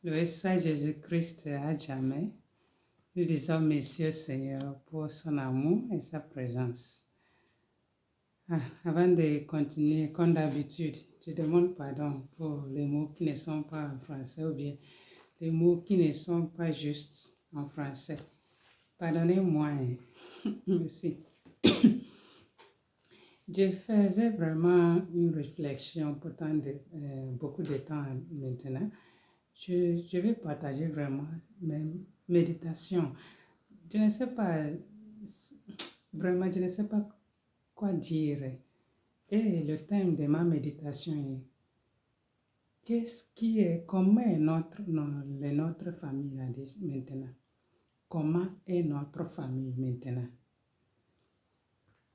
Loué soit Jésus-Christ à jamais. Nous disons merci au Seigneur pour son amour et sa présence. Avant de continuer, comme d'habitude, je demande pardon pour les mots qui ne sont pas en français ou bien les mots qui ne sont pas justes en français. Pardonnez-moi. Merci. Je faisais vraiment une réflexion pourtant beaucoup de temps maintenant. Je vais partager vraiment mes méditations. Je ne sais pas, vraiment, je ne sais pas quoi dire. Et le thème de ma méditation est comment est notre famille maintenant? Comment est notre famille maintenant?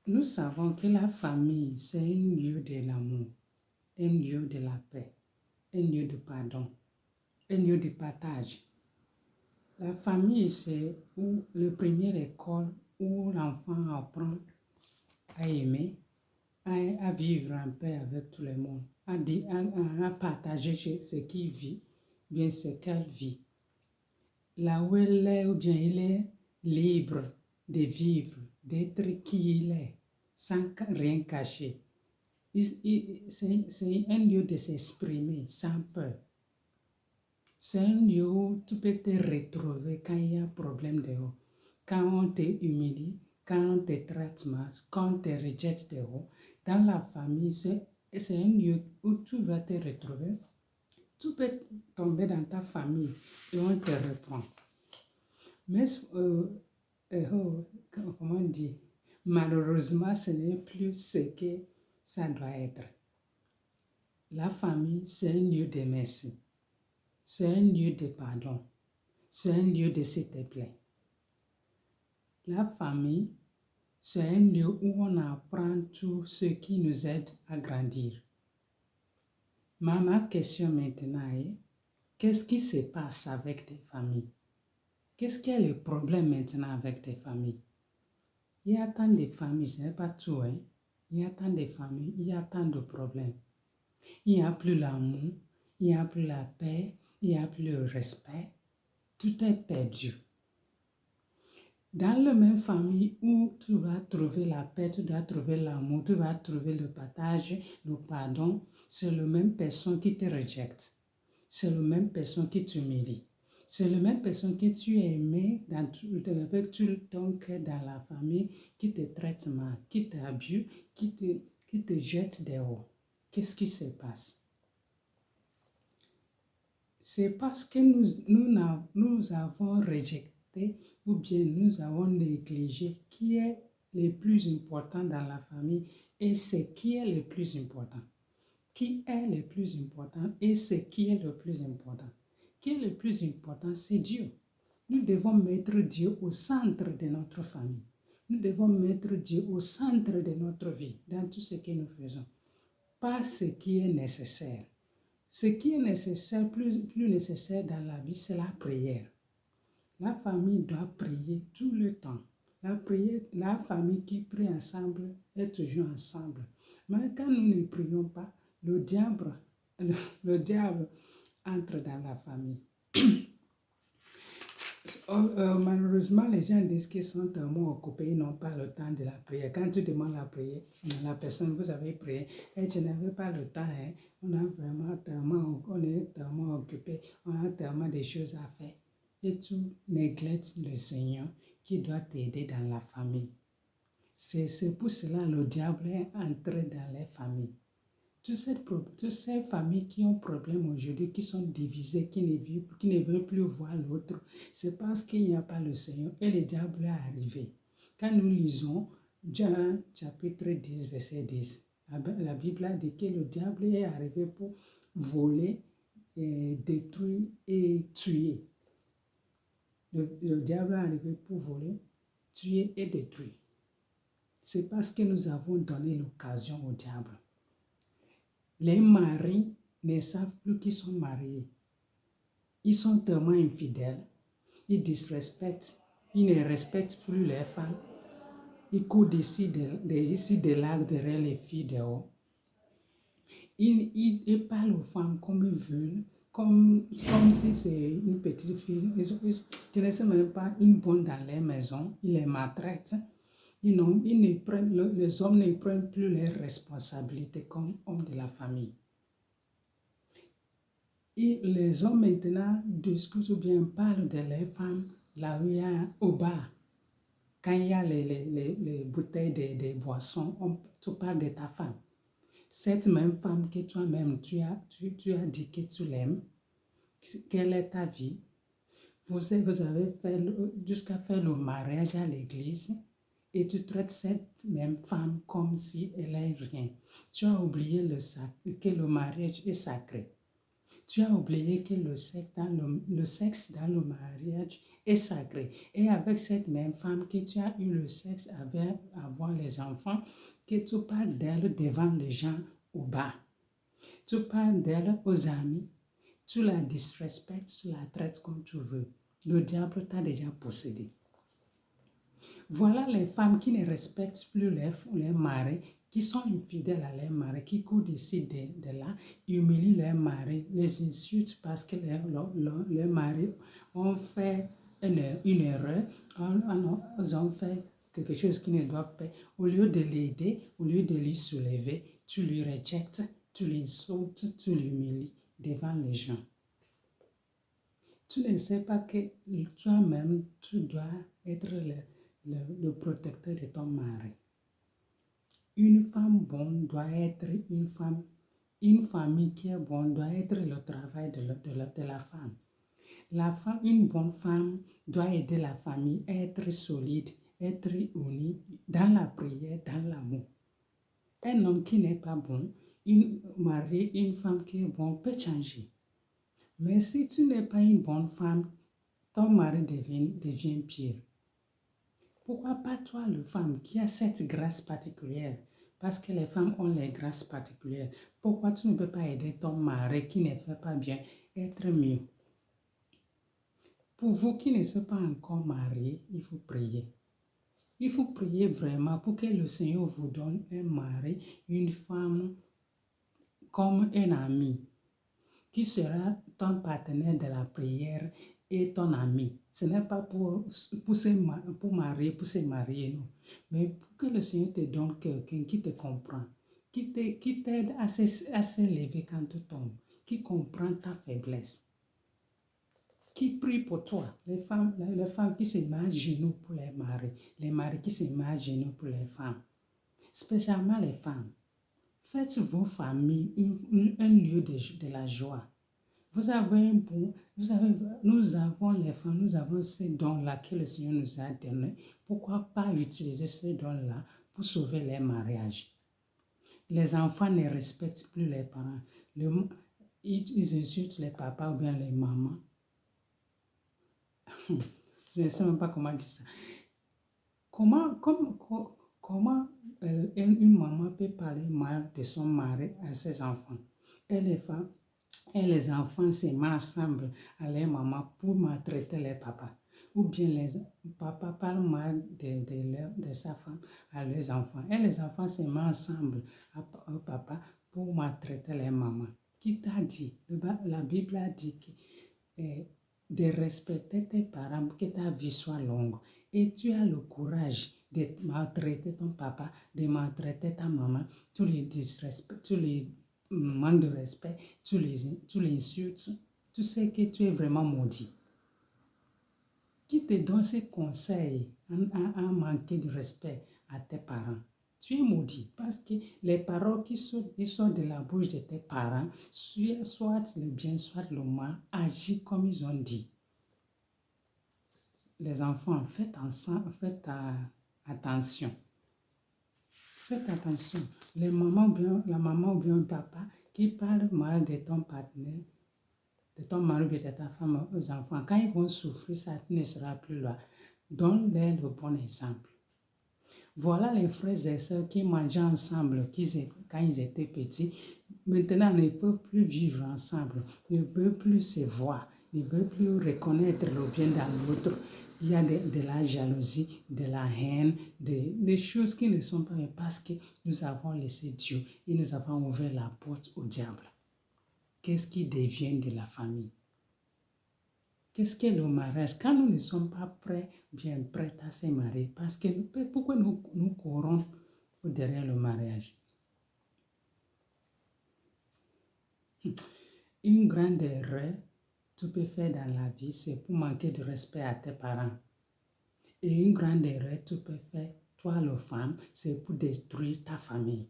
Nous savons que la famille, c'est un lieu de l'amour, un lieu de la paix, un lieu de pardon, un lieu de partage. La famille, c'est le première école où l'enfant apprend à aimer, à vivre en paix avec tout le monde, à partager ce qu'il vit, bien ce qu'elle vit. Là où elle est, ou bien il est libre de vivre, d'être qui il est, sans rien cacher. C'est un lieu de s'exprimer sans peur. C'est un lieu où tu peux te retrouver quand il y a un problème dehors. Quand on te humilie, quand on te traite mal, quand on te rejette dehors. Dans la famille, c'est un lieu où tu vas te retrouver. Tu peux tomber dans ta famille et on te reprend. Mais, comment on dit, malheureusement, ce n'est plus ce que ça doit être. La famille, c'est un lieu de merci. C'est un lieu de pardon. C'est un lieu de s'il te plaît. La famille, c'est un lieu où on apprend tout ce qui nous aide à grandir. Ma question maintenant est, qu'est-ce qui se passe avec tes familles? Qu'est-ce qui est le problème maintenant avec tes familles? Il y a tant de familles, ce n'est pas tout, hein? Il y a tant de familles, il y a tant de problèmes. Il n'y a plus l'amour, il n'y a plus la paix, il n'y a plus le respect. Tout est perdu. Dans la même famille où tu vas trouver la paix, tu vas trouver l'amour, tu vas trouver le partage, le pardon, c'est la même personne qui te rejette. C'est la même personne qui t'humilie. C'est la même personne que tu aimais avec tout ton cœur dans la famille, qui te traite mal, qui t'abuse, qui te jette dehors. Qu'est-ce qui se passe? C'est parce que nous avons rejeté ou bien nous avons négligé qui est le plus important dans la famille et c'est qui est le plus important. Qui est le plus important et c'est qui est le plus important. Qui est le plus important, c'est Dieu. Nous devons mettre Dieu au centre de notre famille. Nous devons mettre Dieu au centre de notre vie, dans tout ce que nous faisons. Pas ce qui est nécessaire. Ce qui est nécessaire, plus nécessaire dans la vie, c'est la prière. La famille doit prier tout le temps. La famille qui prie ensemble est toujours ensemble. Mais quand nous ne prions pas, le diable entre dans la famille. Malheureusement, les gens disent qu'ils sont tellement occupés, ils n'ont pas le temps de la prière. Quand tu demandes la prière, la personne, vous avez prié, et je n'avais pas le temps, hein. On est tellement occupé, on a tellement de choses à faire. Et tu néglectes le Seigneur qui doit t'aider dans la famille. C'est pour cela que le diable est entré dans les familles. Toutes ces familles qui ont problème aujourd'hui, qui sont divisées, qui ne veulent plus voir l'autre, c'est parce qu'il n'y a pas le Seigneur et le diable est arrivé. Quand nous lisons Jean chapitre 10, verset 10, la Bible a dit que le diable est arrivé pour voler, détruire et tuer. Le diable est arrivé pour voler, tuer et détruire. C'est parce que nous avons donné l'occasion au diable. Les maris ne savent plus qu'ils sont mariés. Ils sont tellement infidèles. Ils disrespectent. Ils ne respectent plus les femmes. Ils courent d'ici de là derrière les filles dehors. Ils parlent aux femmes comme ils veulent, comme si c'est une petite fille. Ils ne sont même pas une bonne dans les maisons. Ils les maltraitent. Ils ne prennent, les hommes ne prennent plus leurs responsabilités comme hommes de la famille. Et les hommes maintenant discutent ou bien parlent de les femmes là où il y a au bar. Quand il y a les bouteilles de boissons, tu parles de ta femme. Cette même femme que toi-même, tu as dit que tu l'aimes, quelle est ta vie? Vous avez fait jusqu'à faire le mariage à l'église et tu traites cette même femme comme si elle n'est rien. Tu as oublié que le mariage est sacré. Tu as oublié que le sexe dans le mariage est sacré. Et avec cette même femme que tu as eu le sexe avec avoir les enfants, que tu parles d'elle devant les gens au bar. Tu parles d'elle aux amis. Tu la disrespectes, tu la traites comme tu veux. Le diable t'a déjà possédé. Voilà les femmes qui ne respectent plus les maris, qui sont infidèles à leurs maris, qui courent d'ici, de là, humilient leurs maris, les insultent parce que leurs maris ont fait une erreur, ils ont fait quelque chose qu'ils ne doivent pas. Au lieu de l'aider, au lieu de lui soulever, tu lui rejettes, tu l'insultes, tu l'humilies devant les gens. Tu ne sais pas que toi-même, tu dois être le protecteur de ton mari. Une femme bonne doit être une famille qui est bonne doit être le travail de la femme. Une bonne femme doit aider la famille à être solide, être unie dans la prière, dans l'amour. Un homme qui n'est pas bon, une femme qui est bonne peut changer. Mais si tu n'es pas une bonne femme, ton mari devient pire. Pourquoi pas toi, la femme, qui a cette grâce particulière? Parce que les femmes ont les grâces particulières. Pourquoi tu ne peux pas aider ton mari qui ne fait pas bien être mieux? Pour vous qui ne sont pas encore mariés, il faut prier. Il faut prier vraiment pour que le Seigneur vous donne un mari, une femme comme un ami, qui sera ton partenaire de la prière et ton ami. Ce n'est pas pour se marier, non. Mais pour que le Seigneur te donne quelqu'un qui te comprend, qui t'aide à se lever quand tu tombes, qui comprend ta faiblesse, qui prie pour toi. Les femmes qui se mettent à genoux pour les maris qui se mettent à genoux pour les femmes, spécialement les femmes. Faites vos familles un lieu de la joie. Nous avons les femmes, nous avons ces dons-là que le Seigneur nous a donnés. Pourquoi pas utiliser ces dons-là pour sauver les mariages? Les enfants ne respectent plus les parents. Ils insultent les papas ou bien les mamans. Je ne sais même pas comment dire ça. Comment une maman peut parler mal de son mari à ses enfants? Et les enfants se mettent ensemble à leur maman pour maltraiter les papas. Ou bien les papas parlent mal de sa femme à leurs enfants. Et les enfants se mettent ensemble au papa pour maltraiter les mamans. Qui t'a dit? La Bible a dit de respecter tes parents pour que ta vie soit longue. Et tu as le courage de maltraiter ton papa, de maltraiter ta maman, tu les manques de respect, tu les insultes, tu sais que tu es vraiment maudit. Qui te donne ces conseils en manquer de respect à tes parents? Tu es maudit parce que les paroles qui sortent de la bouche de tes parents, soit le bien, soit le mal, agissent comme ils ont dit. Les enfants, faites attention. Faites attention. La maman ou bien le papa qui parle mal de ton partenaire, de ton mari ou de ta femme aux enfants, quand ils vont souffrir, ça ne sera plus là. Donne-leur le bon exemple. Voilà les frères et sœurs qui mangeaient ensemble quand ils étaient petits. Maintenant, ils ne peuvent plus vivre ensemble. Ils ne peuvent plus se voir. Ils ne veulent plus reconnaître le bien dans l'autre. Il y a de la jalousie, de la haine, des choses qui ne sont pas parce que nous avons laissé Dieu et nous avons ouvert la porte au diable. qu'est-ce qui devient de la famille? Qu'est-ce qu'est le mariage? Quand nous ne sommes pas prêts, bien prêts à se marier, parce que pourquoi nous courons derrière le mariage? Une grande erreur que tu peux faire dans la vie, c'est pour manquer de respect à tes parents. Et une grande erreur que tu peux faire, toi, la femme, c'est pour détruire ta famille.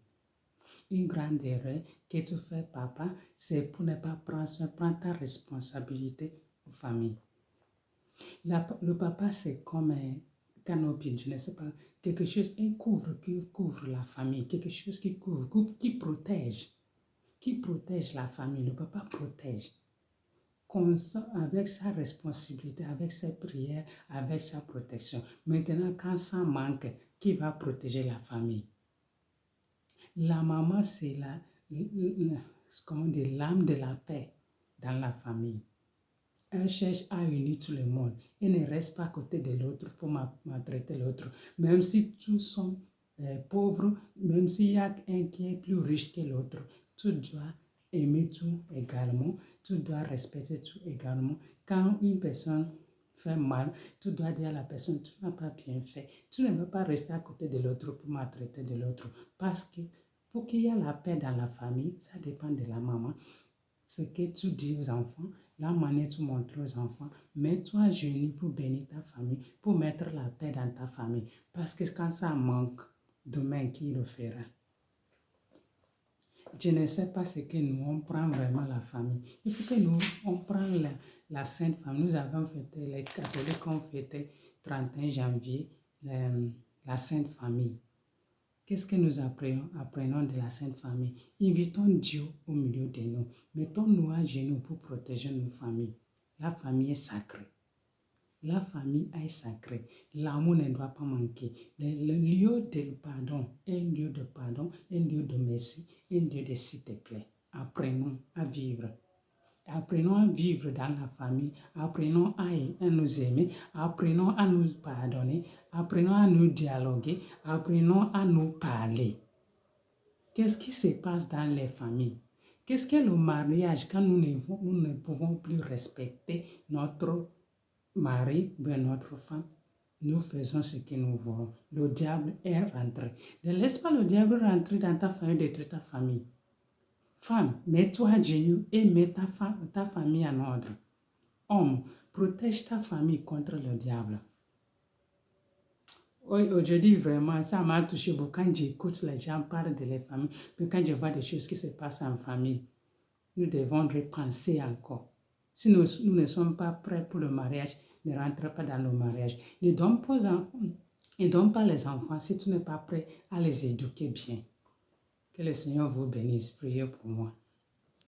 Une grande erreur que tu fais, papa, c'est pour ne pas prendre ta responsabilité aux familles. Le papa, c'est comme un canopy, je ne sais pas, quelque chose, qui couvre la famille, quelque chose qui couvre, qui protège la famille. Le papa protège. Avec sa responsabilité, avec ses prières, avec sa protection. Maintenant, quand ça manque, qui va protéger la famille? La maman, c'est l'âme de la paix dans la famille. Elle cherche à unir tout le monde. Elle ne reste pas à côté de l'autre pour maltraiter l'autre. Même si tous sont pauvres, même s'il y a un qui est plus riche que l'autre, tu dois aimer tout également. Tu dois respecter tout également. Quand une personne fait mal, tu dois dire à la personne, tu n'as pas bien fait. Tu ne veux pas rester à côté de l'autre pour maltraiter de l'autre. Parce que pour qu'il y ait la paix dans la famille, ça dépend de la maman. Ce que tu dis aux enfants, la manière tu montres aux enfants, mets-toi à genoux pour bénir ta famille, pour mettre la paix dans ta famille. Parce que quand ça manque, demain, qui le fera? Je ne sais pas ce que nous, on prend vraiment la famille. Il faut que nous, on prenne la Sainte Famille. Nous avons fêté, les catholiques ont fêté 31 janvier, la Sainte Famille. Qu'est-ce que nous apprenons de la Sainte Famille? Invitons Dieu au milieu de nous. Mettons-nous à genoux pour protéger nos familles. La famille est sacrée. La famille est sacrée. L'amour ne doit pas manquer. Le lieu de pardon est un lieu de pardon, un lieu de merci, un lieu de s'il te plaît. Apprenons à vivre. Apprenons à vivre dans la famille. Apprenons à nous aimer. Apprenons à nous pardonner. Apprenons à nous dialoguer. Apprenons à nous parler. Qu'est-ce qui se passe dans les familles? Qu'est-ce qu'est le mariage quand nous ne pouvons plus respecter notre mari ou notre femme? Nous faisons ce que nous voulons. Le diable est rentré. Ne laisse pas le diable rentrer dans ta famille, détruire ta famille. Femme, mets-toi à genoux et mets ta famille en ordre. Homme, protège ta famille contre le diable. Aujourd'hui, vraiment, ça m'a touché beaucoup quand j'écoute les gens parler de les familles, mais quand je vois des choses qui se passent en famille, nous devons repenser encore. Si nous ne sommes pas prêts pour le mariage, ne rentre pas dans le mariage. Ne donne pas les enfants si tu n'es pas prêt à les éduquer bien. Que le Seigneur vous bénisse. Priez pour moi.